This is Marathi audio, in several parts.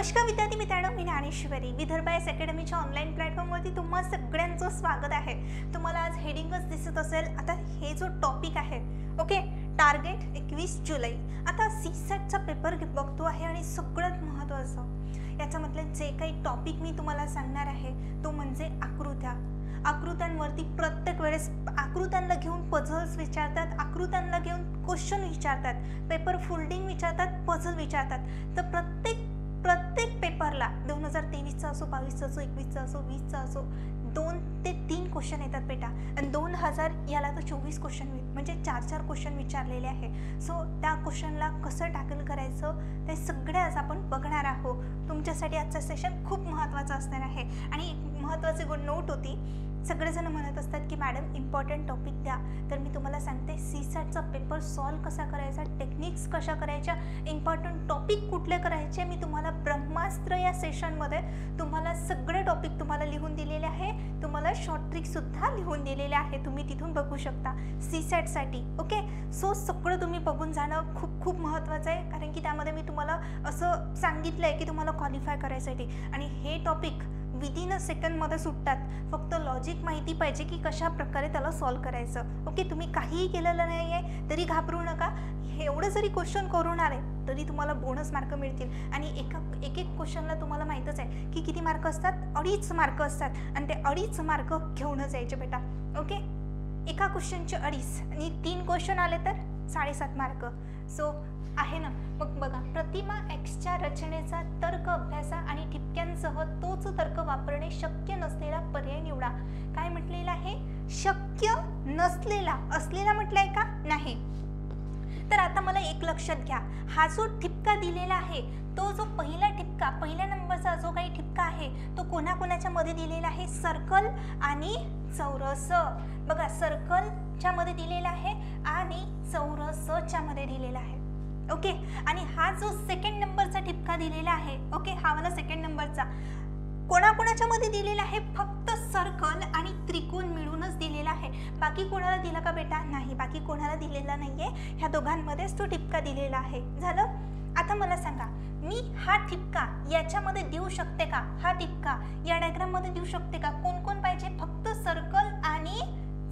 नमस्कार विद्यार्थी मित्रांनो, मी ज्ञानेश्वरी विदर्भ एस अकॅडमीच्या ऑनलाईन प्लॅटफॉर्मवरती तुम्हा सगळ्यांचं स्वागत आहे। तुम्हाला आज हेडिंगच दिसत असेल। आता हे जो टॉपिक आहे ओके, टार्गेट 21 जुलै। आता सीसॅटचा पेपर बघतो आहे आणि सगळ्यात महत्त्वाचं याच्यामधले जे काही टॉपिक मी तुम्हाला सांगणार आहे तो म्हणजे आकृत्या। आकृत्यांवरती प्रत्येक वेळेस आकृत्यांना घेऊन पझल्स विचारतात, आकृत्यांना घेऊन क्वेश्चन विचारतात, पेपर फोल्डिंग विचारतात, पझल विचारतात। तर प्रत्येक पेपरला 2023चा असो, 22चा असो, 21चा असो, 20चा असो 2 ते 3 क्वेश्चन येतात बेटा। आणि 2000 याला तर 24 क्वेश्चन म्हणजे 4 क्वेश्चन विचारलेले आहे। सो त्या क्वेश्चनला कसं टॅकल करायचं ते सगळे आज आपण बघणार आहोत। तुमच्यासाठी आजचं सेशन खूप महत्त्वाचं असणार आहे। आणि एक महत्त्वाची नोट होती, सगळेजण म्हणत असतात की मॅडम इम्पॉर्टंट टॉपिक द्या, तर मी तुम्हाला सांगते सीसॅटचा पेपर सॉल्व कसा करायचा, टेक्निक्स कशा करायच्या, इम्पॉर्टंट टॉपिक कुठले करायचे मी तुम्हाला ब्रह्मास्त्र या सेशनमध्ये तुम्हाला सगळे टॉपिक तुम्हाला लिहून दिलेले आहे। तुम्हाला शॉर्ट ट्रिकसुद्धा लिहून दिलेले आहे, तुम्ही तिथून बघू शकता सीसॅटसाठी। ओके, सो सगळं तुम्ही बघून जाणं खूप खूप महत्त्वाचं आहे, कारण की त्यामध्ये मी तुम्हाला असं सांगितलं आहे की तुम्हाला क्वालिफाय करायसाठी। आणि हे टॉपिक विदिन अ सेकंडमध्ये सुटतात, फक्त लॉजिक माहिती पाहिजे की कशा प्रकारे त्याला सॉल्व करायचं। ओके, तुम्ही काहीही केलेलं नाही आहे तरी घाबरू नका, एवढं जरी क्वेश्चन करून आले तरी तुम्हाला बोनस मार्क मिळतील। आणि एक क्वेश्चनला तुम्हाला माहीतच आहे की किती मार्क असतात, 2.5 मार्क असतात, आणि ते 2.5 मार्क घेऊनच यायचे बेटा। ओके, एका क्वेश्चनचे 2.5 आणि 3 क्वेश्चन आले तर 7.5 मार्क। सो आहे ना, मग बघा, प्रतिमा एक्सच्या रचनेचा तर्क अभ्यासा आणि ठिपक्यांसह तोच तर्क वापरणे शक्य नसलेला पर्याय निवडा। काय म्हटलेलं आहे? शक्य नसलेला, असलेला म्हटलंय का? नाही। तर आता मला एक लक्षात घ्या, हा जो ठिपका दिलेला आहे तो जो पहिला ठिपका, पहिल्या नंबरचा जो काही ठिपका आहे तो कोणाकोणाच्या मध्ये दिलेला आहे? सर्कल आणि चौरस। बघा, सर्कलच्या मध्ये दिलेला आहे आणि चौरसच्या मध्ये दिलेला आहे। ओके, आणि हा जो सेकंड नंबरचा ठिपका दिलेला आहे, ओके, हा वाला सेकंड नंबरचा कोणाकोणाच्या मध्ये दिलेला आहे? फक्त सर्कल आणि त्रिकोण मिळूनच दिलेला आहे। बाकी कोणाला दिला का बेटा? नाही, बाकी कोणाला दिलेला नाहीये, ह्या दोघांमध्येच तो ठिपका दिलेला आहे। झालं। आता मला सांगा, मी हा ठिपका याच्यामध्ये देऊ शकते का? हा ठिपका या डायग्राम मध्ये देऊ शकते का? कोण कोण पाहिजे? फक्त सर्कल आणि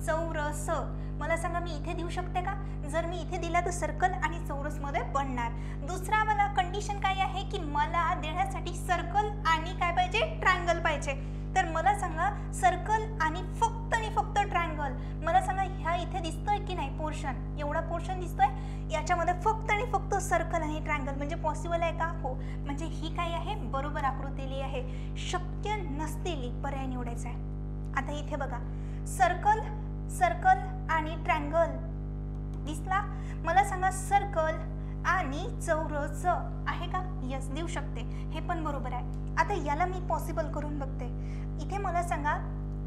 चौरस। मला सांगा, मी इथे देऊ शकते का? जर मी इथे दिला तर सर्कल आणि चौरस मध्ये बनणार। दुसरा मला कंडिशन काय आहे की मला देण्यासाठी सर्कल आणि काय पाहिजे? ट्रायंगल पाहिजे। तर मला सांगा, सर्कल आणि फक्त ट्रायंगल, मला सांगा ह्या इथे दिसतोय की नाही पोर्शन? एवढा पोर्शन दिसतोय, याच्यामध्ये फक्त आणि फक्त सर्कल आणि ट्रायंगल म्हणजे पॉसिबल आहे का? हो, म्हणजे ही काय आहे? बरोबर आकृतीली आहे, शक्य नसलेली पर्याय निवडायचा आहे। आता इथे बघा, सर्कल आणि ट्रायंगल दिसला। मला सांगा सर्कल आणि चौरस आहे का? यस, देऊ शकते, हे पण बरोबर आहे। आता याला मी पॉसिबल करून बघते। इथे मला सांगा,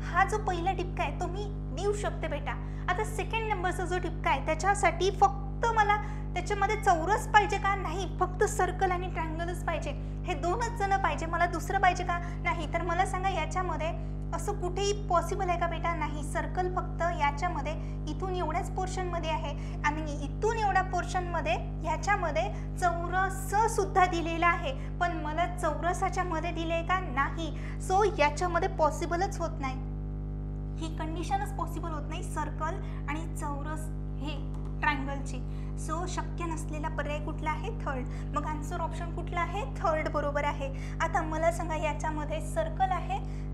हा जो पहिला ठिपका आहे तो मी देऊ शकते बेटा। आता सेकंड नंबरचा जो ठिपका आहे त्याच्यासाठी फक्त मला त्याच्यामध्ये चौरस पाहिजे का? नाही, फक्त सर्कल आणि ट्रायंगलच पाहिजे, हे दोनच जण पाहिजे, मला दुसरं पाहिजे का? नाही। तर मला सांगा, याच्यामध्ये असं कुठेही पॉसिबल आहे का बेटा? नाही, सर्कल फक्त याच्यामध्ये इथून एवढ्याच पोर्शनमध्ये आहे आणि इथून एवढ्या पोर्शनमध्ये ह्याच्यामध्ये चौरस सुद्धा दिलेला आहे, पण मला चौरसाच्या मध्ये दिले का? नाही। सो याच्यामध्ये पॉसिबलच होत नाही, ही कंडिशनच पॉसिबल होत नाही, सर्कल आणि चौरस हे ट्रायंगलची। सो शक्य नसलेला पर्याय कुठला आहे? थर्ड। मग आन्सर ऑप्शन कुठला आहे? थर्ड बरोबर आहे। आता मला सांगा, याच्यामध्ये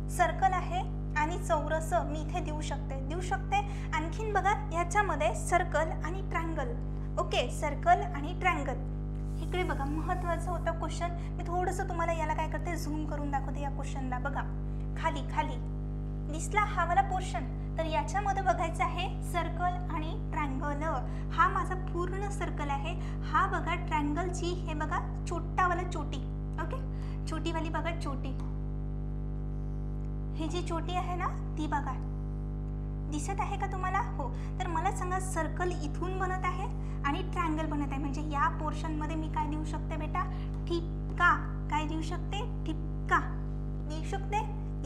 सर्कल आहे आणि चौरस मी इथे देऊ शकते। आणखीन बघा, याच्यामध्ये सर्कल आणि ट्रायंगल, ओके, सर्कल आणि ट्रायंगल। इकडे बघा, महत्त्वाचा होता क्वेश्चन, मी थोडंसं तुम्हाला याला काय करते, झूम करून दाखवते या क्वेश्चनला। बघा, खाली दिसला हा वाला पोर्शन, तर याच्यामध्ये बघायचं आहे सर्कल आणि ट्रायंगल। हा माझा पूर्ण सर्कल आहे, हा बघा ट्रायंगलची, हे बघा छोटावाला चोटी, ओके, छोटीवाली बघा चोटी, ही जी चोटी आहे ना ती बघा, दिसत आहे का तुम्हाला? हो। तर मला सांगा, सर्कल इथून बनत आहे आणि ट्रायंगल बनत आहे, म्हणजे या पोर्शन मध्ये मी काय देऊ शकते बेटा? ठिपका। काय देऊ शकते? ठिपका देऊ शकते।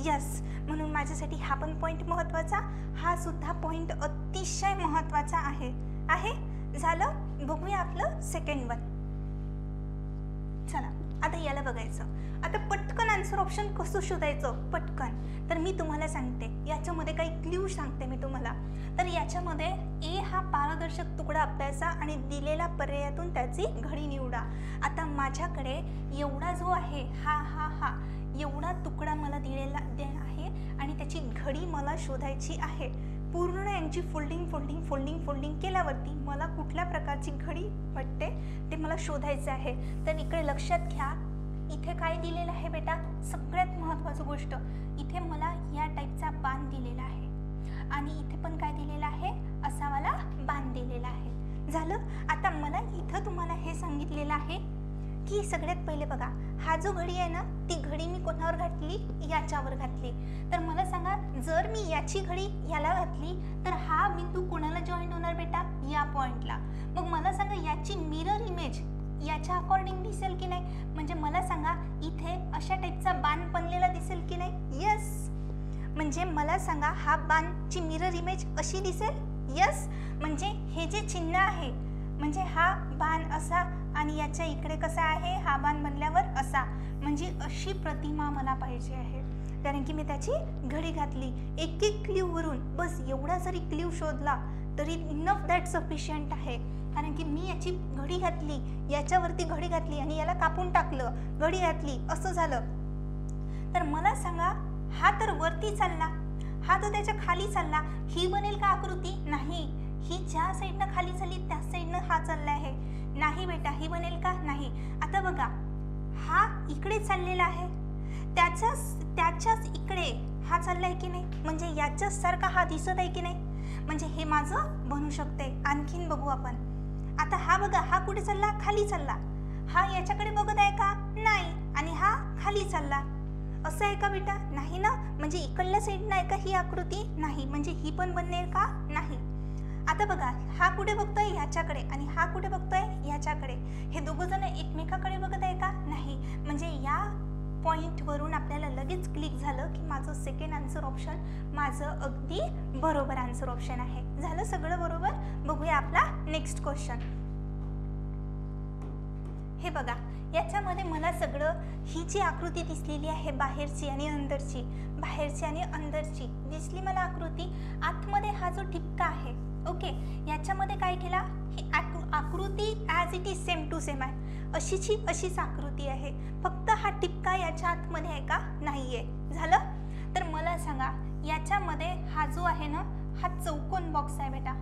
यस, म्हणून माझ्यासाठी हा पण पॉइंट महत्त्वाचा, हा सुद्धा पॉइंट अतिशय महत्त्वाचा आहे। झालं, बघूया आपलं सेकंड वन। चला, आता याला बघायचं. आता पटकन आन्सर ऑप्शन कसं शोधायचं पटकन, तर मी तुम्हाला सांगते. याच्यामध्ये काही क्ल्यू सांगते मी तुम्हाला. तर याच्यामध्ये ए हा पारदर्शक तुकडा अभ्यासा आणि दिलेल्या पर्यायातून त्याची घडी निवडा. आता माझ्याकडे एवढा जो आहे हा एवढा तुकडा मला दिलेला आहे आणि त्याची घडी मला शोधायची आहे. पूर्ण यांची फोल्डिंग केल्यावरती मला कुठल्या प्रकारची घडी पडते ते मला शोधायचे आहे. तर इकडे लक्षात घ्या, इथे काय दिलेलं आहे बेटा, सगळ्यात महत्त्वाची गोष्ट, इथे मला या टाईपचा बाण दिलेला आहे आणि इथे पण काय दिलेला आहे, असा वाला बाण दिलेला आहे. झालं. आता मला इथं तुम्हाला हे सांगितलेलं आहे की सगळ्यात पहिले बघा, हा जो घडी आहे ना, ती घडी मी कोणावर घातली, याच्यावर घातली. तर मला सांगा, जर मी याची घडी याला घातली तर हा बिंदू कोणाला जॉईंट होणार बेटा, या पॉइंटला. मग मला सांगा, याची मिरर इमेज याच्या अकॉर्डिंग दिसेल की नाही. म्हणजे मला सांगा, इथे अशा टाईपचा बाण बनलेला दिसेल की नाही. यस. म्हणजे मला सांगा, हा बाणची मिरर इमेज अशी दिसेल. यस. म्हणजे हे जे चिन्ह आहे, म्हणजे हा बाण असा आणि याच्या इकडे कसा आहे, हा बाण बनल्यावर असा, म्हणजे अशी प्रतिमा मला पाहिजे आहे. कारण की मी त्याची घडी घातली. एक क्ल्यूवरून बस एवढा जरी क्ल्यू शोधला तरी इनफ दॅट सफिशियंट आहे. कारण की मी याची घडी घातली, याच्यावरती घडी घातली आणि याला कापून टाकलं, घडी घातली, असं झालं. तर मला सांगा, हा तर वरती चालला, हा तर त्याच्या खाली चालला, ही बनेल का आकृती? नाही. ही ज्या साईडनं खाली चालली त्या साईडनं हा चालला आहे. नाही बेटा, ही बनेल का? नाही. आता बघा, हा इकडे चाललेला आहे, त्याच्याच इकडे हा चाललाय की नाही, म्हणजे याच्याच सारखा हा दिसत आहे की नाही, म्हणजे हे माझं बनू शकते. आणखीन बघू आपण. आता हा बघा, हा कुठे चालला, खाली चालला, हा याच्याकडे बघत आहे का? नाही. आणि हा खाली चालला, असं आहे का बेटा? नाही ना. म्हणजे इकडल्या साईडनं आहे का ही आकृती? नाही. म्हणजे ही पण बनेल का? नाही. आता बघा, हा कुठे बघतोय, ह्याच्याकडे, आणि हा कुठे बघतोय, ह्याच्याकडे. हे दोघं जण एकमेकाकडे बघत आहे का? नाही. म्हणजे या पॉइंटवरून आपल्याला लगेच क्लिक झालं की माझं सेकंड आन्सर ऑप्शन माझं अगदी बरोबर आन्सर ऑप्शन आहे. झालं सगळं बरोबर. बघूया आपला नेक्स्ट क्वेश्चन. हे बघा, याच्यामध्ये मला सगळं ही जी आकृती दिसलेली आहे, बाहेरची आणि अंदरची, बाहेरची आणि अंदरची दिसली मला आकृती. आतमध्ये हा जो ठिपका आहे, ओके, याच्यामध्ये काय केला, ही आकृती as it is same to same आहे, अशीच आकृती आहे, फक्त हा ठिपका याच्या आतमध्ये आहे का? नाहीये. झालं. तर मला सांगा, याच्यामध्ये हा जो आहे ना, हा चौकोन बॉक्स आहे बेटा.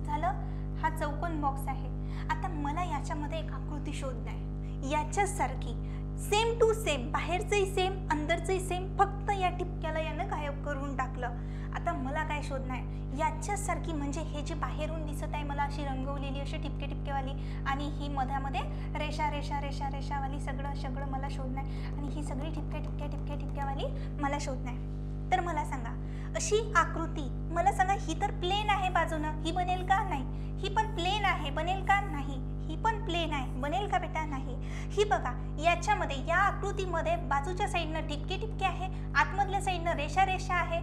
झालं. हा चौकोन बॉक्स आहे. आता मला याच्यामध्ये एक आकृती शोधणं आहे याच्याच सारखी, सेम टू सेम, बाहेरचंही सेम, अंदरचंही सेम, फक्त या ठिपक्याला यानं गायब करून टाकलं. आता मला काय शोधणं आहे, याच्याच सारखी, म्हणजे हे जे बाहेरून दिसत आहे मला अशी रंगवलेली, अशी ठिपकेवाली, आणि ही मधामध्ये रेषावाली सगळं मला शोधणं आहे. आणि ही सगळी ठिपक्यावाली मला शोधणं आहे. तर मला सांगा, अशी आकृती मला सांगा, ही तर प्लेन आहे बाजूनं, ही बनेल का? नाही. ही पण प्लेन आहे, बनेल का? नाही. ही पण प्लेन आहे, बनेल का बेटा? नाही. ही बघा, याच्यामध्ये या आकृतीमध्ये बाजूच्या साईडनं ठिपके आहे, आतमधल्या साईडनं रेषा आहे.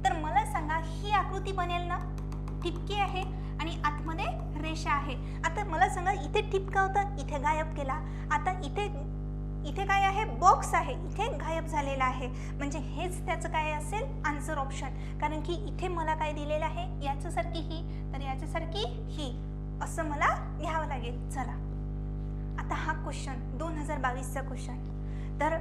तर मला सांगा, ही आकृती बनेल ना? ठिपके आहे आणि आतमध्ये रेषा आहे. आता मला सांगा, इथे ठिपका होता, इथे गायब केला. आता इथे काय आहे, बॉक्स आहे, इथे गायब झालेला आहे. म्हणजे हेच त्याचं काय असेल, आन्सर ऑप्शन. कारण की इथे मला काय दिलेलं आहे, याच्यासारखी ही, तर याच्यासारखी ही, असं मला घ्यावं लागेल. चला, आता हा क्वेश्चन 2022चा क्वेश्चन, तर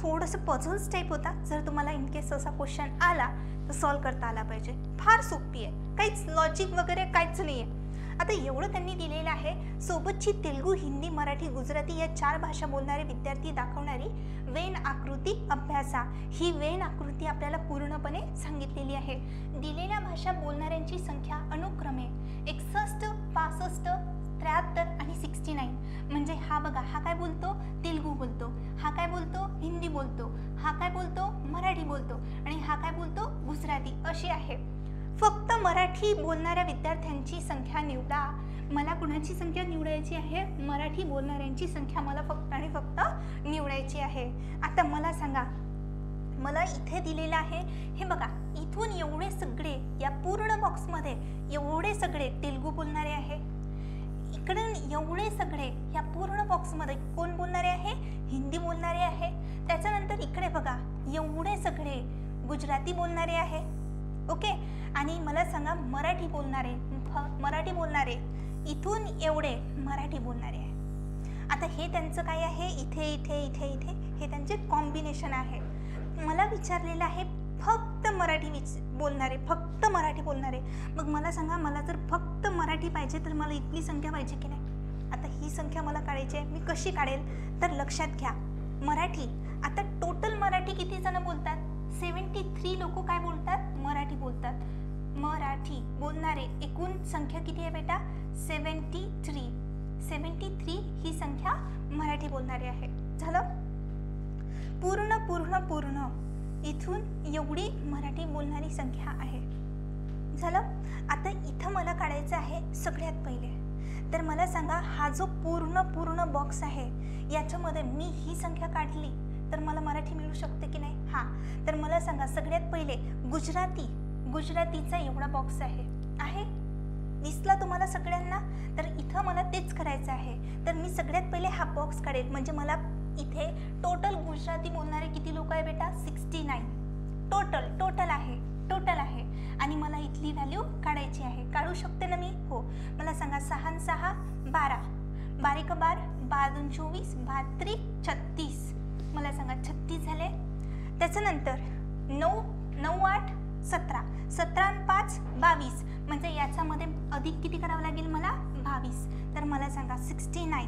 थोडंसं पझल्स टाईप होता. जर तुम्हाला इन केस असा क्वेश्चन आला तर सॉल्व करता आला पाहिजे. फार सोपी आहे, काहीच लॉजिक वगैरे काहीच नाही आहे. आता एवढं त्यांनी दिलेलं आहे. सोबतची तेलुगू, हिंदी, मराठी, गुजराती या 4 भाषा बोलणारे विद्यार्थी दाखवणारी वेन आकृती अभ्यासा. ही वेन आकृती आपल्याला पूर्णपणे सांगितलेली आहे. दिलेल्या भाषा बोलणाऱ्यांची संख्या अनुक्रमे 61, 65, 73 आणि 69. म्हणजे हा बघा, हा काय बोलतो, तेलुगू बोलतो, हा काय बोलतो, हिंदी बोलतो, हा काय बोलतो, मराठी बोलतो, आणि हा काय बोलतो, गुजराती, अशी आहे. फक्त मराठी बोलणाऱ्या विद्यार्थ्यांची संख्या निवडा. मला कुणाची संख्या निवडायची आहे, मराठी बोलणाऱ्यांची संख्या मला फक्त आणि फक्त निवडायची आहे. आता मला सांगा, मला इथे दिलेलं आहे, हे बघा, इथून एवढे सगळे, या पूर्ण बॉक्समध्ये एवढे सगळे तेलुगू बोलणारे आहे. इकडून एवढे सगळे या पूर्ण बॉक्समध्ये कोण बोलणारे आहे? हिंदी बोलणारे आहे. त्याच्यानंतर इकडे बघा एवढे सगळे गुजराती बोलणारे आहे. ओके, आणि मला सांगा मराठी बोलणारे इथून एवढे मराठी बोलणारे आहे. आता हे त्यांचं काय आहे? इथे इथे इथे इथे हे त्यांचे कॉम्बिनेशन आहे. मला विचारलेलं आहे फक्त मराठी बोलणारे. मग मला सांगा, मला जर फक्त मराठी पाहिजे तर मला इथली संख्या पाहिजे की नाही? आता ही संख्या मला काढायची आहे. मी कशी काढेल? तर लक्षात घ्या, मराठी, आता टोटल मराठी किती जण बोलतात? 73 लोक काय बोलतात? मराठी बोलतात. मराठी बोलणारे एकूण संख्या किती आहे बेटा? 73 ही संख्या मराठी बोलणारे आहे. झालं? पूर्ण इथून एवढी मराठी बोलणारी संख्या आहे. झालं? आता इथं मला काढायचं आहे सगळ्यात पहिले. तर मला सांगा, हा जो पूर्ण बॉक्स आहे याच्यामध्ये मी ही संख्या काढली तर मला मराठी मिळू शकते की नाही? हां. तर मला सांगा, सगळ्यात पहिले गुजरातीचा एवढा बॉक्स आहे. दिसला तुम्हाला सगळ्यांना? तर इथं मला तेच करायचं आहे. तर मी सगळ्यात पहिले हा बॉक्स काढेल, म्हणजे मला इथे टोटल गुजराती बोलणारे किती लोक आहे बेटा? 69 टोटल आहे. आणि मला इथली व्हॅल्यू काढायची आहे. काढू शकते ना मी? हो. मला सांगा, 6 आणि 6 12, 12 1 12, 12 2 24, 12 36. मला सांगा 36 झाले. त्याच्यानंतर 9 9 8 17, 17 आणि 5 22, म्हणजे याच्यामध्ये अधिक किती करावं लागेल मला? 22. तर मला सांगा 69.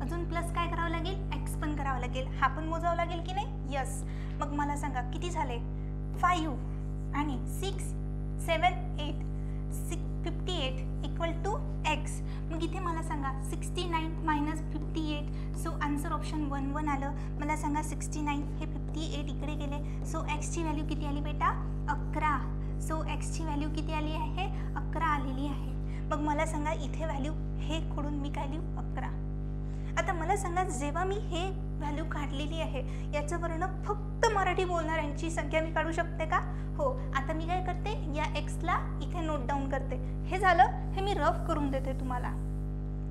अजून प्लस काय करावं लागेल? एक्स पण करावं लागेल. हा पण मोजावं लागेल की नाही? यस. मग मला सांगा किती झाले? 5 आणि 6 7 8 58 इक्वल टू एक्स. मग इथे मला सांगा 69 मायनस 58, सो आन्सर ऑप्शन 1 1 आलं. मला सांगा 69 हे 58 इकडे गेले, सो एक्सची व्हॅल्यू किती आली बेटा? 11. सो एक्सची व्हॅल्यू किती आली आहे? 11 आलेली आहे. मग मला सांगा इथे व्हॅल्यू हे खोडून मी काय लिहू? 11. आता मला सांगा, जेव्हा मी हे व्हॅल्यू काढलेली आहे याच्यावरनं फक्त मराठी बोलणाऱ्यांची संख्या मी काढू शकते का? हो. आता मी काय करते, या एक्सला इथे नोट डाऊन करते. हे झालं, हे मी रफ करून देते तुम्हाला.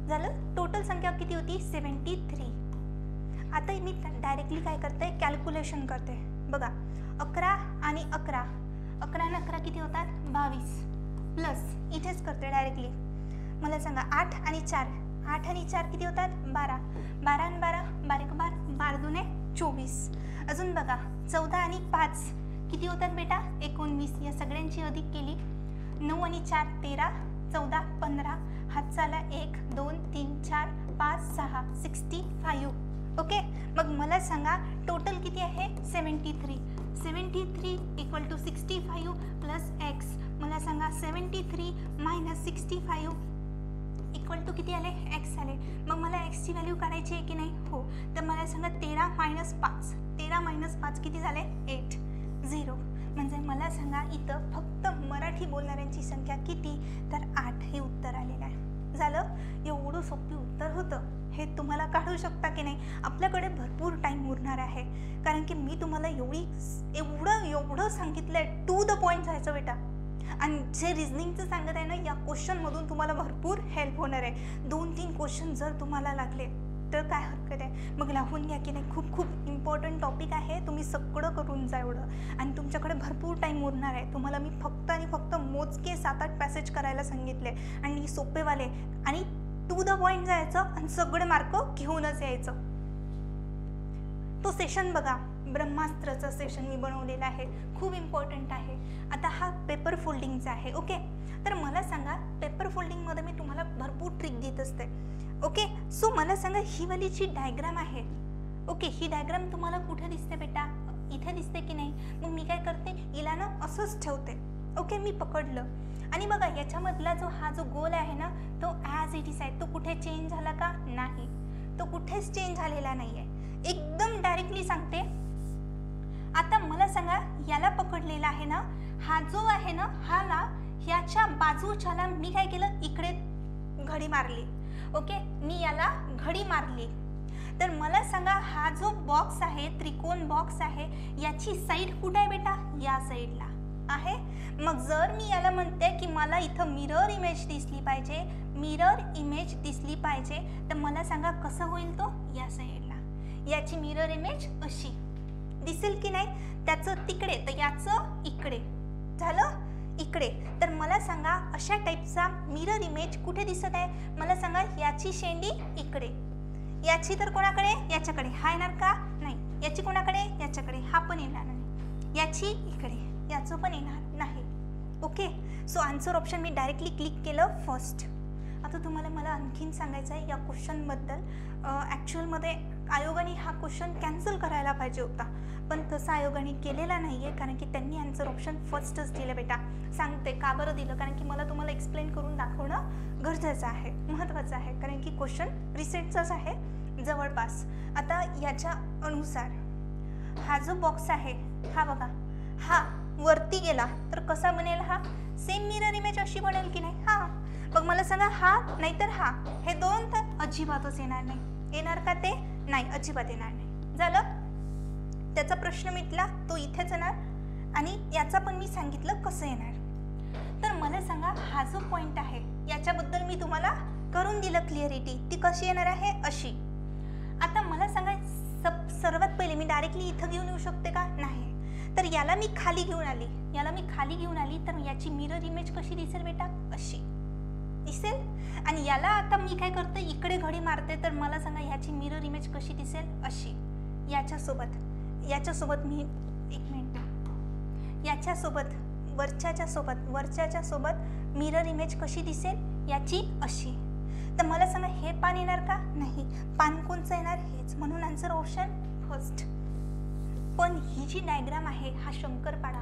झालं? टोटल संख्या किती होती? 73. आता मी डायरेक्टली काय करते? कॅल्क्युलेशन करते. बघा, 11 आणि 11, 11 आणि 11 किती होतात? 22. प्लस इथेच करते डायरेक्टली. मला सांगा 8 आणि 4, 8 आणि 4 किती होतात? 12, 12 आणि 12, 12 1 12, 12 2 24. अजून बघा 14 आणि 5 किती होतात बेटा? 19. या सगळ्यांची अधिक केली. 9 आणि 4 13, 14 15, हात चाला 1 2 3 4 5 6 65. ओके. मग मला सांगा टोटल किती आहे? 73 इक्वल टू 65 प्लस एक्स. मला सांगा 73 मायनस 65 इक्वल टू किती आले? एक्स आले. मग मला एक्सची व्हॅल्यू काढायची आहे की नाही? हो. तर मला सांगा 13 मायनस 5, 13 मायनस 5 किती झाले? 8 0. म्हणजे मला सांगा इथं फक्त मराठी बोलणाऱ्यांची संख्या किती? तर 8 हे उत्तर आलेलं आहे. झालं? एवढं सोपी उत्तर होतं. हे तुम्हाला काढू शकता की नाही? आपल्याकडे भरपूर टाईम उरणार आहे, कारण की मी तुम्हाला एवढं सांगितलं आहे. टू द पॉईंट जायचं बेटा. आणि जे रिझनिंगचं सांगत आहे ना, या क्वेश्चनमधून तुम्हाला भरपूर हेल्प होणार आहे. 2-3 क्वेश्चन जर तुम्हाला लागले तर काय हरकत आहे, मग लावून घ्या की नाही. खूप इम्पॉर्टंट टॉपिक आहे. तुम्ही सगळं करून जा एवढं. आणि तुमच्याकडे भरपूर टाईम उरणार आहे. तुम्हाला मी फक्त आणि फक्त मोजके 7-8 पॅसेज करायला सांगितले, आणि सोपेवाले, आणि टू द पॉईंट जायचं आणि सगळे मार्क घेऊनच यायचं. तो सेशन बघा, ब्रह्मास्त्रचा सेशन मी बनवलेला आहे. खूप इम्पॉर्टंट आहे. आता हा पेपर फोल्डिंगचा आहे. ओके. तर मला सांगा, पेपर फोल्डिंगमध्ये मी तुम्हाला भरपूर ट्रिक देत असते. ओके. सो मला सांगा, ही वालीची डायग्राम आहे. ओके. ही डायग्राम तुम्हाला कुठे दिसते बेटा? इथे दिसते की नाही? मग मी काय करते, हिला ना असंच ठेवते. ओके. मी पकडलं, आणि बघा याच्यामधला हा जो गोल आहे ना, तो ॲज इट इज आहे. तो कुठे चेंज झाला का? नाही. तो कुठेच चेंज झालेला नाही आहे. एकदम डायरेक्टली सांगते. आता मला सांगा, याला पकडलेला आहे ना, हा जो आहे ना, हा ना ह्याच्या बाजूच्याला मी काय केलं, इकडे घडी मारली. ओके. मी याला घडी मारली. तर मला सांगा, हा जो बॉक्स आहे, त्रिकोण बॉक्स आहे, याची साईड कुठे आहे बेटा? या साईडला. आहे. मग जर मी याला म्हणते की मला इथं मिरर इमेज दिसली पाहिजे, मिरर इमेज दिसली पाहिजे, तर मला सांगा कसं होईल तो? या साईडला याची मिरर इमेज अशी दिसेल की नाही? त्याचं तिकडे तर याचं इकडे झालं, इकडे. तर मला सांगा अशा टाईपचा मिरर इमेज कुठे दिसत आहे? मला सांगा याची शेंडी इकडे, याची तर कोणाकडे? याच्याकडे. हा येणार का? नाही. याची कोणाकडे? याच्याकडे. हा पण येणार नाही. याची इकडे, याचं पण येणार नाही. ओके. सो आन्सर ऑप्शन मी डायरेक्टली क्लिक केलं फर्स्ट. आता तुम्हाला मला आणखीन सांगायचं आहे या क्वेश्चनबद्दल. ॲक्च्युअलमध्ये आयोगाने हा क्वेश्चन कॅन्सल करायला पाहिजे होता, पण तसं आयोगाने केलेला नाही आहे, कारण की त्यांनी आन्सर ऑप्शन फर्स्टच दिलं बेटा. सांगते का बरं दिलं, कारण की मला तुम्हाला एक्सप्लेन करून दाखवणं गरजेचं आहे, महत्त्वाचं आहे, कारण की क्वेश्चन रिसेंटचाच आहे जवळपास. आता याच्या अनुसार हा जो बॉक्स आहे हा बघा, हा वरती गेला तर कसा बनेल? हा सेम मिरर इमेज अशी बनेल की नाही? हा. मग मला सांगा हा नाहीतर हा, हे दोन तर अजिबातच येणार नाही. येणार का ते? नाही, अजिबात येणार नाही. झालं, त्याचा प्रश्न मिटला. तो इथेच येणार आणि याचा पण मी सांगितलं कसं येणार. तर मला सांगा हा जो पॉइंट आहे याच्याबद्दल मी तुम्हाला करून दिलं क्लिअरिटी. ती कशी येणार आहे? अशी. आता मला सांगा सर्वात पहिले मी डायरेक्टली इथं घेऊन येऊ शकते का? नाही. तर याला मी खाली घेऊन आली, याला मी खाली घेऊन आली, तर याची मिरर इमेज कशी दिसेल बेटा? अशी दिसेल. आणि याला आता मी काय करते, इकडे घडी मारते, तर मला सांगा याची मिरर इमेज कशी दिसेल? अशी. याच्यासोबत मी एक मिनिट, याच्यासोबत वरच्याच्या सोबत मिरर इमेज कशी दिसेल? याची अशी. तर मला सांगा हे पान येणार का? नाही. पान कोणचं येणार? हेच. म्हणून आन्सर ऑप्शन फर्स्ट. पण ही जी डायग्राम आहे हा शंकरपाळा.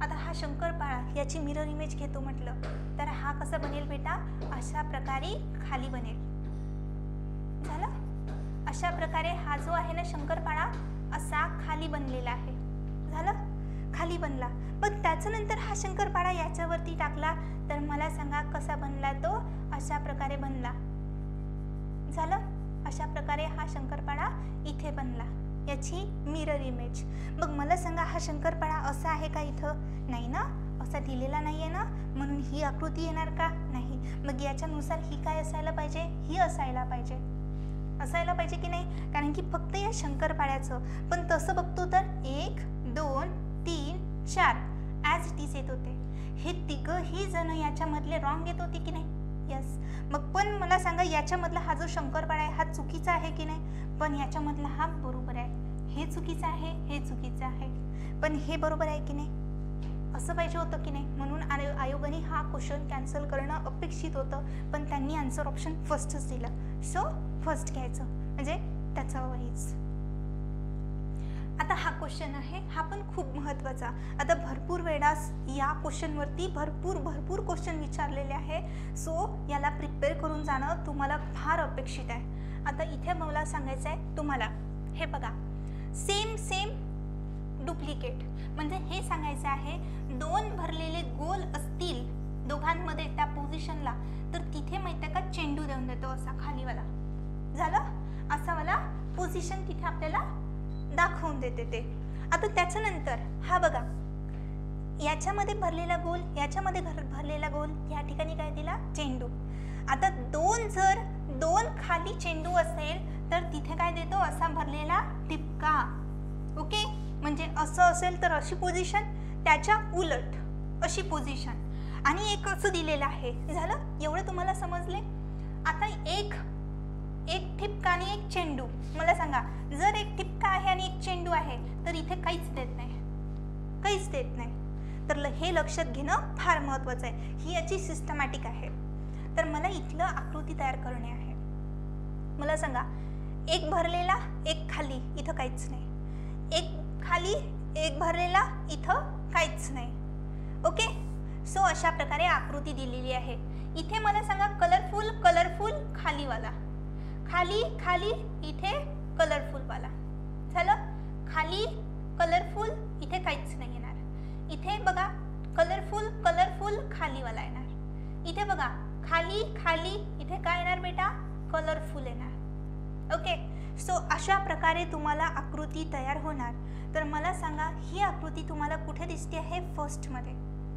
आता हा शंकरपाळा याची मिरर इमेज घेतो म्हटलं तर हा कसा बनेल बेटा? अशा प्रकारे खाली बनेल. झालं. अशा प्रकारे हा जो आहे ना शंकरपाळा असा खाली बनलेला आहे. झालं, खाली बनला. पण त्याच्यानंतर हा शंकरपाळा याच्यावरती टाकला तर मला सांगा कसा बनला तो? अशा प्रकारे बनला. झालं, अशा प्रकारे हा शंकरपाळा इथे बनला, याची मिरर इमेज. मग मला सांगा हा शंकरपाळा असा आहे का? इथं नाही ना, असा दिलेला नाही आहे ना, म्हणून ही आकृती येणार का? नाही. मग याच्यानुसार ही काय असायला पाहिजे? ही असायला पाहिजे की नाही? कारण की फक्त या शंकरपाळ्याचं. पण तसं बघतो तर 1 2 3 4 ॲज इट इज येत होते. हे तिघही जण याच्यामधले रॉंग येत होते की नाही? यस. मग पण मला सांगा याच्यामधला हा जो शंकरपाळा आहे हा चुकीचा आहे की नाही? पण याच्यामधला हा बरोबर आहे. हे चुकीचं आहे, हे चुकीचं आहे, पण हे बरोबर आहे की नाही? असं पाहिजे होतं की नाही? म्हणून आयोगाने हा क्वेश्चन कॅन्सल करणं अपेक्षित होतं, पण त्यांनी आन्सर ऑप्शन फर्स्टच दिलं. सो फर्स्ट घ्यायचं म्हणजे त्याचा वाईज. आता हा क्वेश्चन आहे, हा पण खूप महत्त्वाचा. आता भरपूर वेळास या क्वेश्चनवरती भरपूर क्वेश्चन विचारलेले आहे. सो याला प्रिपेअर करून जाणं तुम्हाला फार अपेक्षित आहे. आता इथे मला सांगायचं आहे तुम्हाला, हे बघा, सेम डुप्लिकेट म्हणजे हे सांगायचं आहे, दोन भरलेले गोल असतील दोघांमध्ये त्या पोझिशनला, तर तिथे माहिती आहे का चेंडू देऊन देतो असा खालीवाला. झालं, असा वाला पोझिशन तिथे आपल्याला दाखवून देते ते. आता त्याच्यानंतर हा बघा, याच्यामध्ये भरलेला गोल, याच्यामध्ये भरलेला गोल, या ठिकाणी काय दिला? चेंडू. आता दोन खाली चेंडू असेल तर तिथे काय देतो? असा भरलेला टिपका. ओके, म्हणजे असं असेल तर अशी पोझिशन, त्याच्या उलट अशी पोझिशन, आणि एक असं दिलेलं आहे. झालं, एवढं तुम्हाला समजले. आता एक ठिपका आणि एक चेंडू. मला सांगा, जर एक ठिपका आहे आणि एक चेंडू आहे तर इथे काहीच देत नाही. तर हे लक्षात घेणं फार महत्त्वाचं आहे. ही याची सिस्टमॅटिक आहे. तर मला इथलं आकृती तयार करणे आहे. मला सांगा, एक भरलेला, एक खाली, इथं काहीच नाही. एक खाली, एक भरलेला, इथं काहीच नाही. ओके, सो अशा प्रकारे आकृती दिलेली आहे. इथे मला सांगा कलरफुल खालीवाला, खाली इथे कलरफुल वाला. झालं, खाली कलरफुल, इथे काहीच नाही येणार. इथे बघा कलरफुल खालीवाला येणार. इथे बघा खाली, इथे काय येणार बेटा? कलरफुल येणार. ओके, सो अशा प्रकारे तुम्हाला आकृती तयार होणार. तर मला सांगा ही आकृती तुम्हाला कुठे दिसते आहे? फर्स्टमध्ये.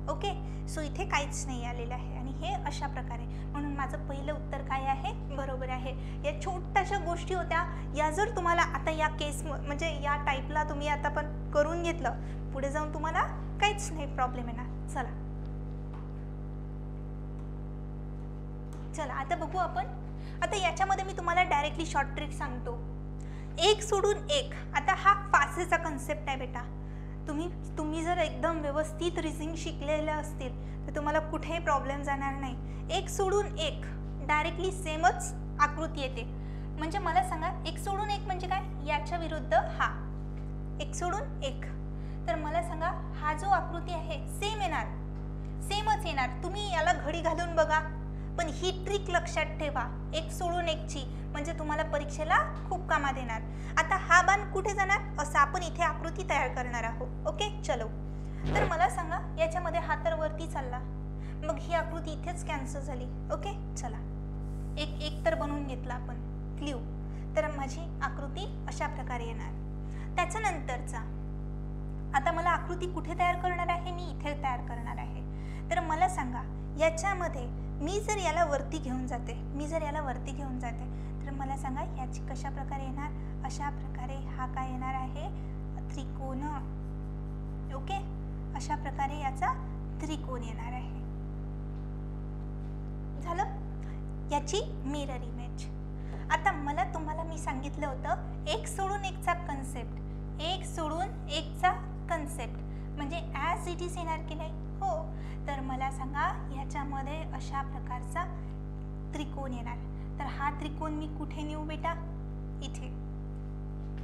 ओके, सो इथे काहीच नाही आलेलं आहे आणि हे अशा प्रकारे. म्हणून माझं पहिलं उत्तर काय आहे? बरोबर आहे. या छोट्याशा गोष्टी होत्या, या जर तुम्हाला आता या केस म्हणजे या टाईपला तुम्ही आता पण करून घेतलं, पुढे जाऊन तुम्हाला काहीच नाही प्रॉब्लेम येणार. चला आता बघू आपण. आता याच्यामध्ये मी तुम्हाला डायरेक्टली शॉर्ट ट्रिक सांगतो. एक सोडून एक. आता हा फासेचा कन्सेप्ट आहे बेटा. तुम्ही जर एकदम व्यवस्थित रिझनिंग शिकलेलं असतील तर तुम्हाला कुठेही प्रॉब्लेम जाणार नाही. एक सोडून एक डायरेक्टली सेमच आकृती येते. म्हणजे मला सांगा एक सोडून एक म्हणजे काय? याच्या विरुद्ध हा. एक सोडून एक. तर मला सांगा हा जो आकृती आहे सेम येणार, सेमच येणार. तुम्ही याला घडी घालून बघा, पण ही ट्रिक लक्षात ठेवा, एक सोडून एकची, म्हणजे तुम्हाला परीक्षेला खूप कामात येणार. आता हा बाण कुठे जाणार असं आपण इथे आकृती तयार करणार आहोत. ओके, चलो. तर मला सांगा याच्यामध्ये हा तर वरती चालला, मग ही आकृती इथेच कॅन्सल झाली. ओके, चला एक तर बनवून घेतला आपण क्ल्यू. तर माझी आकृती अशा प्रकारे येणार. त्याच्यानंतरचा आता मला आकृती कुठे तयार करणार आहे? मी इथे तयार करणार आहे. तर मला सांगा याच्यामध्ये मी जर याला वरती घेऊन जाते, तर मला सांगा याची कशा प्रकारे येणार? अशा प्रकारे हा काय येणार आहे? त्रिकोण. ओके, अशा प्रकारे याचा त्रिकोण येणार आहे. झालं याची मिरर इमेज. आता मला तुम्हाला मी सांगितलं होतं एक सोडून एकचा कन्सेप्ट, एक सोडून एकचा कन्सेप्ट म्हणजे ॲज इट इज येणार की नाही? हो. तर मला सांगा याच्यामध्ये अशा प्रकारचा त्रिकोण येणार. तर हा त्रिकोण मी कुठे नेऊ बेटा? इथे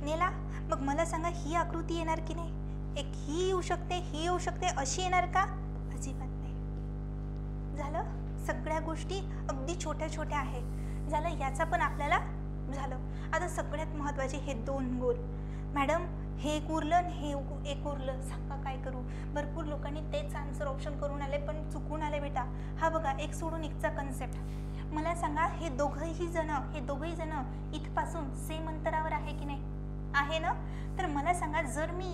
नेला. मग मला सांगा ही आकृती येणार की नाही? एक ही येऊ शकते, ही येऊ शकते, अशी येणार का? अजिबात नाही. झालं, सगळ्या गोष्टी अगदी छोट्या छोट्या आहेत. झालं, याचा पण आपल्याला झालं. आता सगळ्यात महत्त्वाचे हे दोन गोल. मॅडम हे एक उरलं आणि हे एक उरलं, सांगा काय करू? भरपूर लोकांनी तेच आन्सर ऑप्शन करून आले पण चुकून आले बेटा. हा बघा एक सोडून एकचा कन्सेप्ट. मला सांगा हे दोघंही जण इथपासून सेम अंतरावर आहे की नाही? आहे ना? तर मला सांगा जर मी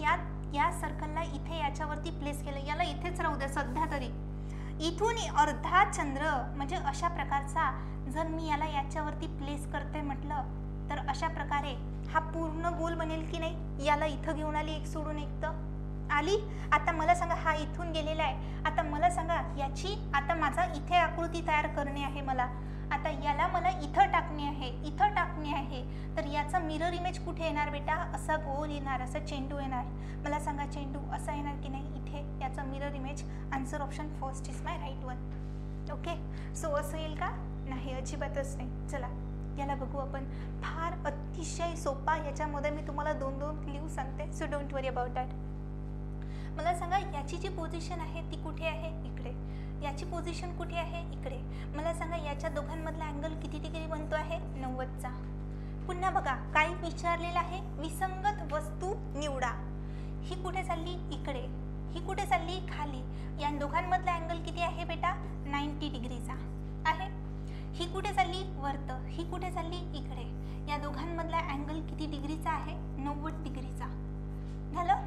या सर्कलला इथे याच्यावरती प्लेस केलं, याला इथेच राहू द्या सध्या तरी, इथून अर्धा चंद्र म्हणजे अशा प्रकारचा जर मी याला याच्यावरती प्लेस करते म्हटलं तर अशा प्रकारे हा पूर्ण गोल बनेल की नाही? याला इथं घेऊन आली एक सोडून एक तर आली. आता मला सांगा हा इथून गेलेला आहे. आता मला सांगा याची आता माझा इथे आकृती तयार करणे आहे मला. आता याला मला इथं टाकणे आहे. तर याचा मिरर इमेज कुठे येणार बेटा? असा गोल येणार, असा चेंडू येणार. मला सांगा चेंडू असा येणार की नाही? इथे याचा mirror image. Answer option first is my right one. Okay, so असं येईल का? नाही, अजिबातच नाही. चला याला बघू आपण. फार अतिशय सोपा. याच्यामध्ये मी तुम्हाला दोन क्ल्यू सांगते, so don't worry about that. मला सांगा याची जी पोझिशन आहे ती कुठे आहे? इकडे. याची पोझिशन कुठे आहे? इकडे. मला सांगा याच्या दोघांमधला अँगल किती डिग्री बनतो आहे? 90चा. पुन्हा बघा काय विचारलेलं आहे? विसंगत वस्तू निवडा. ही कुठे चालली? इकडे. ही कुठे चालली? खाली. या दोघांमधला अँगल किती आहे बेटा? 90 डिग्रीचा आहे. ही कुठे चालली? वरत. ही कुठे चालली? इकडे. या दोघांमधला अँगल किती डिग्रीचा आहे? 90 डिग्रीचा. झालं.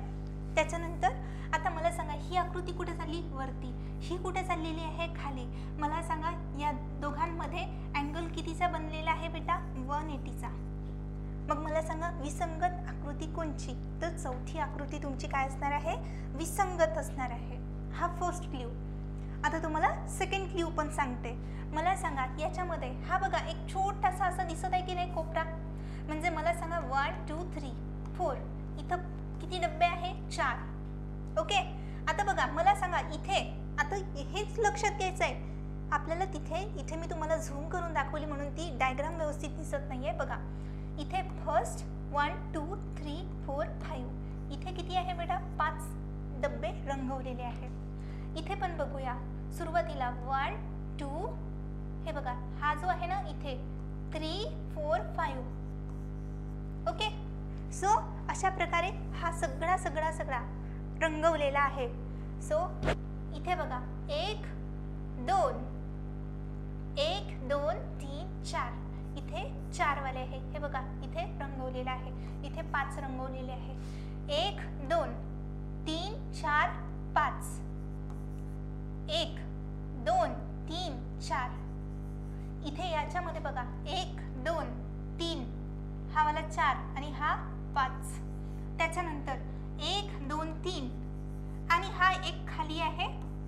त्याच्यानंतर आता मला सांगा ही आकृती कुठे चालली? वरती. ही कुठे चाललेली आहे? खाली. मला सांगा या दोघांमध्ये अँगल कितीचा बनलेला आहे बेटा? 180चा. मग मला सांगा विसंगत आकृती कोणची? तर चौथी आकृती तुमची काय असणार आहे? विसंगत असणार आहे. हा फर्स्ट क्ल्यू. आता तुम्हाला सेकंड क्ल्यू पण सांगते. मला सांगा याच्यामध्ये हा बघा एक छोटासा असं दिसत आहे की नाही कोपरा? म्हणजे मला सांगा 1 2 3 4. इथं किती डब्बे आहे? 4. ओके. आता बघा मला सांगा इथे आता हेच लक्षात घ्यायचं आहे आपल्याला. इथे मी तुम्हाला झूम करून दाखवली म्हणून ती डायग्राम व्यवस्थित दिसत नाहीये. बघा इथे फर्स्ट 1 2 3 4 5. इथे किती आहे बेटा? 5 डब्बे रंगवलेले आहेत. इथे पण बघूया सुरुवातीला 1 2. हे बघा हा जो आहे ना इथे 3 4 5. ओके. सो अशा प्रकारे हा सगळा रंगवलेला आहे. सो इथे बघा 1 2 1 2 3 4. इथे 4 वाले आहे, हे बघा इथे रंगवलेलं आहे, इथे 5 रंगवलेले आहे. 1 2 3 4 5. 1 2 3 4. इथे याच्यामध्ये बघा 1 2 3 हा वाला 4 आणि हा 5. त्याच्यानंतर 1 2 3 आणि हा एक खाली आहे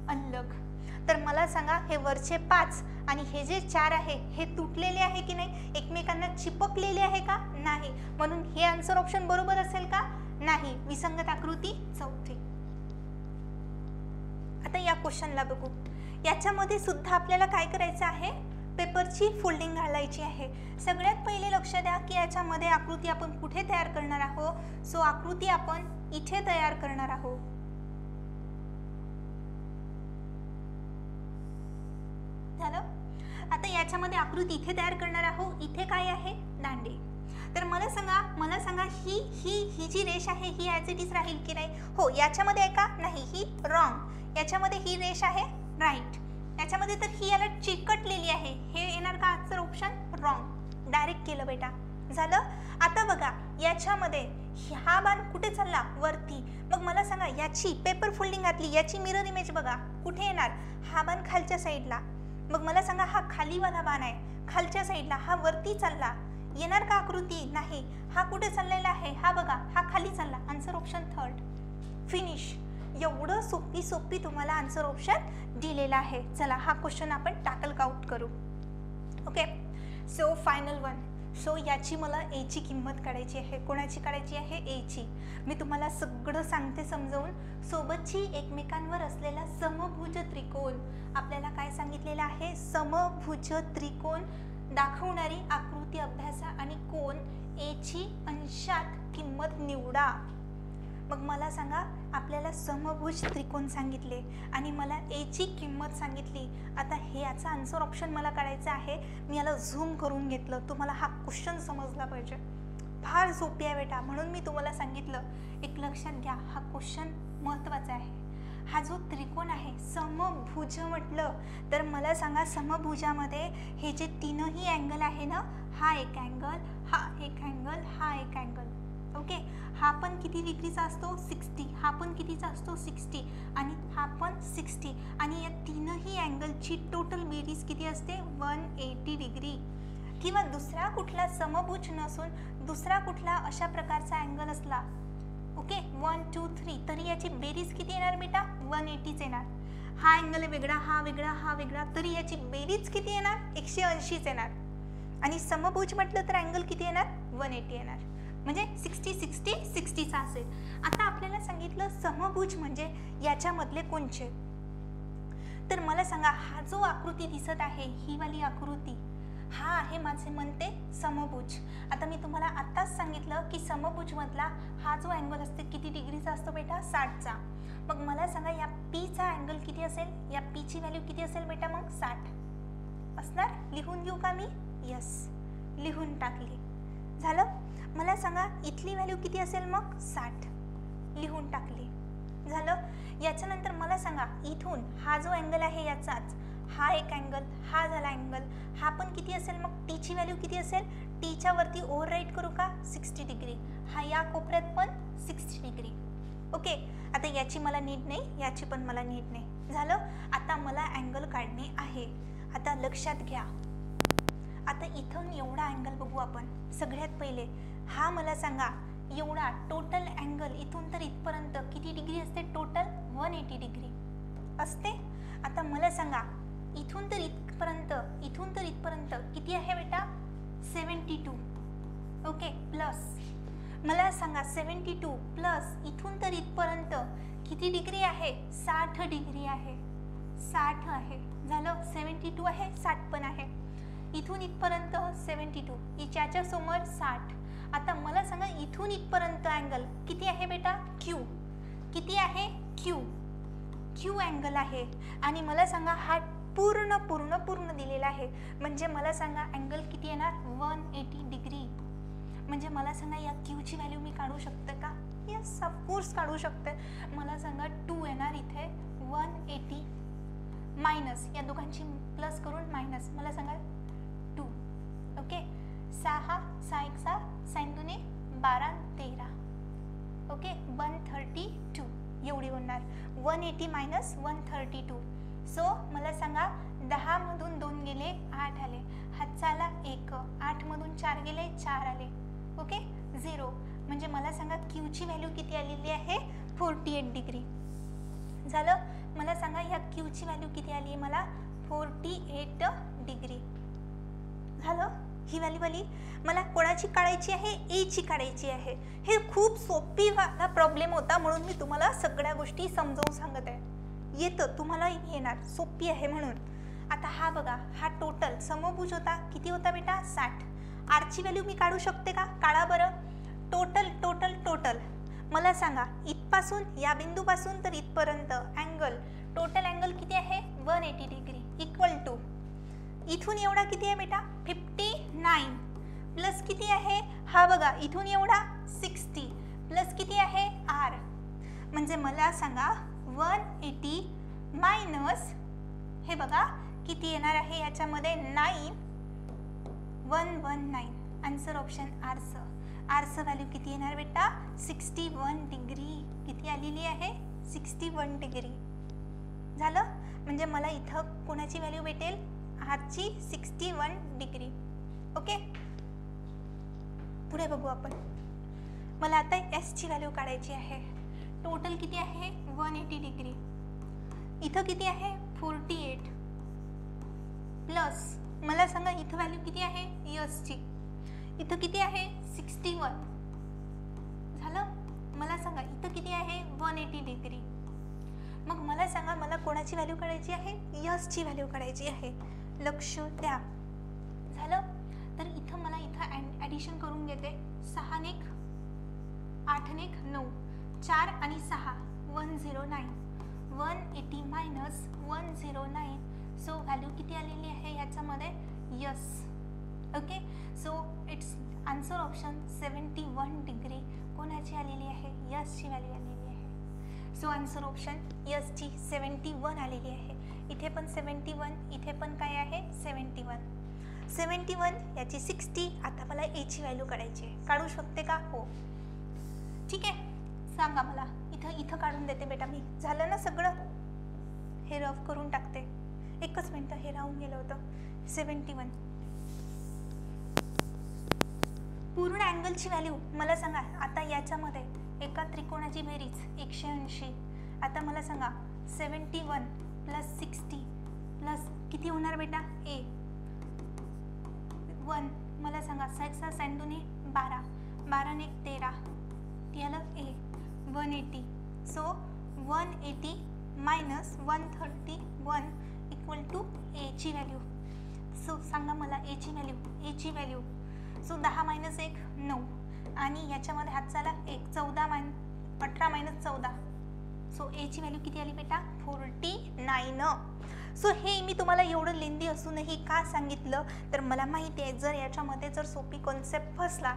अलग. तर मला सांगा हे वरचे 5 आणि हे जे 4 आहे हे तुटलेले आहे की नाही, एकमेकांना चिपकलेले आहे का, नाही. म्हणून हे आन्सर ऑप्शन बरोबर असेल का, नाही. विसंगत आकृती चौथी. आता या क्वेश्चनला बघू. याच्यामध्ये सुद्धा आपल्याला काय करायचं आहे, पेपरची फोल्डिंग घालायची आहे. सगळ्यात पहिले लक्ष द्या की याच्यामध्ये आकृती आपण कुठे तयार करणार आहोत. सो आकृती आपण इथे तयार करणार आहोत. झालं. आता याच्यामध्ये आकृती इथे तयार करणार आहोत. इथे काय आहे, दांडे. तर मला सांगा ही जी रेष आहे ही ॲज इट इज राहील की नाही. हो, याच्यामध्ये आहे का, नाही, ही रॉंग. याच्यामध्ये ही रेष आहे राईट. याच्यामध्ये तर ही याला चिकटलेली आहे, हे येणार का आन्सर ऑप्शन, रॉंग. डायरेक्ट केलं बेटा. झालं. आता बघा याच्यामध्ये हा बाण कुठे चालला, वरती. मग मला सांगा याची पेपर फोल्डिंग घातली, याची मिरर इमेज बघा कुठे येणार, हा बाण खालच्या साईडला. मग मला सांगा हा खालीवाला बाण आहे खालच्या साईडला, हा वरती चालला, येणार का आकृती, नाही. हा कुठे चाललेला आहे, हा बघा हा खाली चालला. Answer option third. फिनिश. एवढं सोपी तुम्हाला आन्सर ऑप्शन दिलेला आहे. चला हा क्वेश्चन आपण टॅकल आउट करू. Okay, so final one. So याची मला ए ची किंमत काढायची आहे. कोणाची काढायची आहे, ए ची. मी तुम्हाला सगळं सांगते समजावून. सोबतची एकमेकांवर असलेला समभुज त्रिकोण, आपल्याला काय सांगितलेलं आहे, समभुज त्रिकोण दाखवणारी आकृती अभ्यासा आणि कोण ए ची अंशात किंमत निवडा. मग मला सांगा आपल्याला समभुज त्रिकोण सांगितले आणि मला ए ची किंमत सांगितली. आता हे याचा आन्सर ऑप्शन मला काढायचा आहे. मी याला झूम करून घेतलं, तुम्हाला हा क्वेश्चन समजला पाहिजे. फार सोपी आहे बेटा, म्हणून मी तुम्हाला सांगितलं. एक लक्षात घ्या, हा क्वेश्चन महत्त्वाचा आहे. हा जो त्रिकोण आहे समभुज म्हटलं तर मला सांगा समभुजामध्ये हे जे तीनही अँगल आहे ना, हा एक अँगल, हा एक अँगल, हा एक अँगल. ओके, हा पण किती डिग्रीचा असतो, 60. हा पण कितीचा असतो, 60. आणि हा पण 60. आणि या तीनही अँगलची टोटल बेरीज किती असते, 180 डिग्री. किंवा दुसरा कुठला समभुज नसून दुसरा कुठला अशा प्रकारचा अँगल असला, ओके, 1 2 3, तरी याची बेरीज किती येणार बेटा, 180च येणार. हा अँगल वेगळा, हा वेगळा, हा वेगळा, तरी याची बेरीज किती येणार, 180च येणार. आणि समभुज म्हटलं तर अँगल किती येणार, 180 येणार. म्हणजे 60 60 60चा असेल. आता आपल्याला सांगितलं समभुज म्हणजे याच्यामधले कोणचे. तर मला सांगा हा जो आकृती दिसत आहे, ही वाली आकृती, हा आहे माझे म्हणते समभुज. आता मी तुम्हाला आत्ताच सांगितलं की समभुज मधला हा जो अँगल असते किती डिग्रीचा असतो बेटा, 60चा. मग मला सांगा या पी चा अँगल किती असेल, या पी ची व्हॅल्यू किती असेल बेटा, मग 60 असणार. लिहून घेऊ का मी, यस, लिहून टाकली. झालं. मला सांगा इथली व्हॅल्यू किती असेल, मग 60, लिहून टाकली. झालं. याच्यानंतर मला सांगा इथून हा जो अँगल आहे याचाच हा एक अँगल, हा झाला अँगल, हा पण किती असेल, मग टी ची व्हॅल्यू किती असेल, टीच्या वरती ओव्हरराईट करू का, 60 डिग्री. हा या कोपऱ्यात पण 60 डिग्री. ओके, आता याची मला नीट नाही, याची पण मला नीट नाही. झालं. आता मला अँगल काढणे आहे. आता लक्षात घ्या, आता इथून एवढा अँगल बघू आपण. सगळ्यात पहिले हा मला सांगा एवढा टोटल अँगल इथून तर इथपर्यंत किती डिग्री असते, टोटल 180 डिग्री असते. आता मला सांगा इथून तर इथपर्यंत किती आहे बेटा, 72. ओके, प्लस मला सांगा 72 प्लस इथून तर इथपर्यंत किती डिग्री आहे, 60 डिग्री आहे, 60 आहे. झालं. 72 आहे, 60 पण आहे. इथून इथपर्यंत 72, याच्या समोर 60. आता मला सांगा इथून इथपर्यंत अँगल किती आहे बेटा, क्यू. किती आहे, क्यू. क्यू अँगल आहे. आणि मला सांगा हा पूर्ण दिलेला आहे. म्हणजे मला सांगा अँगल किती येणार, 180 डिग्री. म्हणजे मला सांगा या क्यूची व्हॅल्यू मी काढू शकते का, यस ऑफकोर्स काढू शकते. मला सांगा 2 येणार इथे, 180 मायनस या दोघांची प्लस करून मायनस, मला सांगा 2. Okay, 6 6 1 6 sign 2 12 13. ओके 132 एवढी होणार. 180 मायनस 132. सो मला सांगा 10 मधून 2 गेले 8 आले. हातचा आला 1. 8 मधून 4 गेले 4 आले. ओके 0. म्हणजे मला सांगा क्यूची व्हॅल्यू किती आलेली आहे 48 डिग्री. झालं. मला सांगा ह्या क्यूची व्हॅल्यू किती आली आहे मला 48 डिग्री. झालं. ही व्हॅल्यू आली. मला कोणाची काढायची आहे एची काढायची आहे. हे खूप सोपी वाला प्रॉब्लेम होता म्हणून मी तुम्हाला सगळ्या गोष्टी समजावून सांगत आहे. येतं तुम्हाला येणार सोपी आहे म्हणून. आता हा बघा हा टोटल समभुज होता किती होता बेटा 60. आरची व्हॅल्यू मी काढू शकते का काढा बरं. टोटल टोटल टोटल मला सांगा इथपासून या बिंदूपासून तर इथपर्यंत अँगल टोटल अँगल किती आहे 180 डिग्री इक्वल टू इथून एवढा किती आहे बेटा 59 प्लस किती आहे हा बघा इथून एवढा 60 प्लस किती आहे आर. म्हणजे मला सांगा 180 मायनस हे बघा किती येणार आहे याच्यामध्ये 9119. आन्सर ऑप्शन आरचं. आरचं व्हॅल्यू किती येणार बेटा 61 डिग्री. किती आलेली आहे 61 डिग्री. झालं. म्हणजे मला इथं कोणाची व्हॅल्यू भेटेल आरची 61 डिग्री. ओके पुढे बघू आपण. मला आता एसची व्हॅल्यू काढायची आहे. टोटल किती आहे 180 डिग्री. इथं किती आहे 48 प्लस मला सांगा इथं व्हॅल्यू किती आहे एसची इथं किती आहे 61. झालं. मला सांगा इथं किती आहे 180 डिग्री. मग मला सांगा मला कोणाची व्हॅल्यू काढायची आहे यसची व्हॅल्यू काढायची आहे. लक्ष द्या. झालं. तर इथं मला इथं ॲडिशन करून घेते. 6 ने 8 ने 9 4 आणि 6 109. 180 मायनस 109. सो व्हॅल्यू किती आलेली आहे याच्यामध्ये yes. Okay so it's answer option 71 degree कोणाची आलेली आहे यसची व्हॅल्यू आलेली आहे. सो आन्सर ऑप्शन यसची 71 आलेली आहे. इथे पण 71 इथे पण काय आहे 71 याची 60. आता मला एची व्हॅल्यू काढायची आहे. काढू शकते का हो ठीक आहे. सांगा मला इथं काढून देते बेटा मी. झालं ना सगळं. हे रफ करून टाकते. एकच मिनटं हे राहून गेलं होतं. 71 पूर्ण अँगलची व्हॅल्यू मला सांगा. आता याच्यामध्ये एका त्रिकोणाची बेरीज 180. आता मला सांगा 71 प्लस 60 प्लस किती होणार बेटा ए 1. मला सांगा 6 साइन 2 12 12 ने 13 ती आलं ए 180. सो 180 मायनस 131 इक्वल टू एची व्हॅल्यू. सो सांगा मला एची व्हॅल्यू. सो 10 मायनस 1 9 आणि याच्यामध्ये हात झाला 1 18 मायनस 14. सो एची व्हॅल्यू किती आली बेटा 49. सो हे मी तुम्हाला एवढं लेंदी असूनही का सांगितलं तर मला माहिती आहे जर याच्यामध्ये जर सोपी कॉन्सेप्ट फसला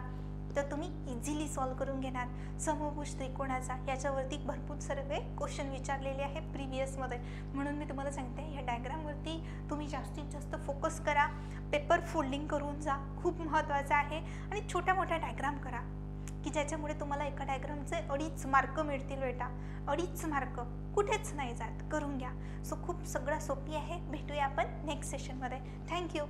तर तुम्ही इझिली सॉल्व करून घेणार. समभुज त्रिकोणाचा याच्यावरती भरपूर सर्व क्वेश्चन विचारलेले आहे प्रिव्हियसमध्ये. म्हणून मी तुम्हाला सांगते या डायग्रामवरती तुम्ही जास्तीत जास्त फोकस करा. पेपर फोल्डिंग करून जा खूप महत्त्वाचं आहे. आणि छोट्या मोठ्या डायग्राम करा की ज्याच्यामुळे तुम्हाला एका डायग्रामचे 2.5 मार्क मिळतील बेटा. 2.5 मार्क कुठेच नाही जात. करून घ्या. सो खूप सगळं सोपी आहे. भेटूया आपण नेक्स्ट सेशनमध्ये. थँक्यू.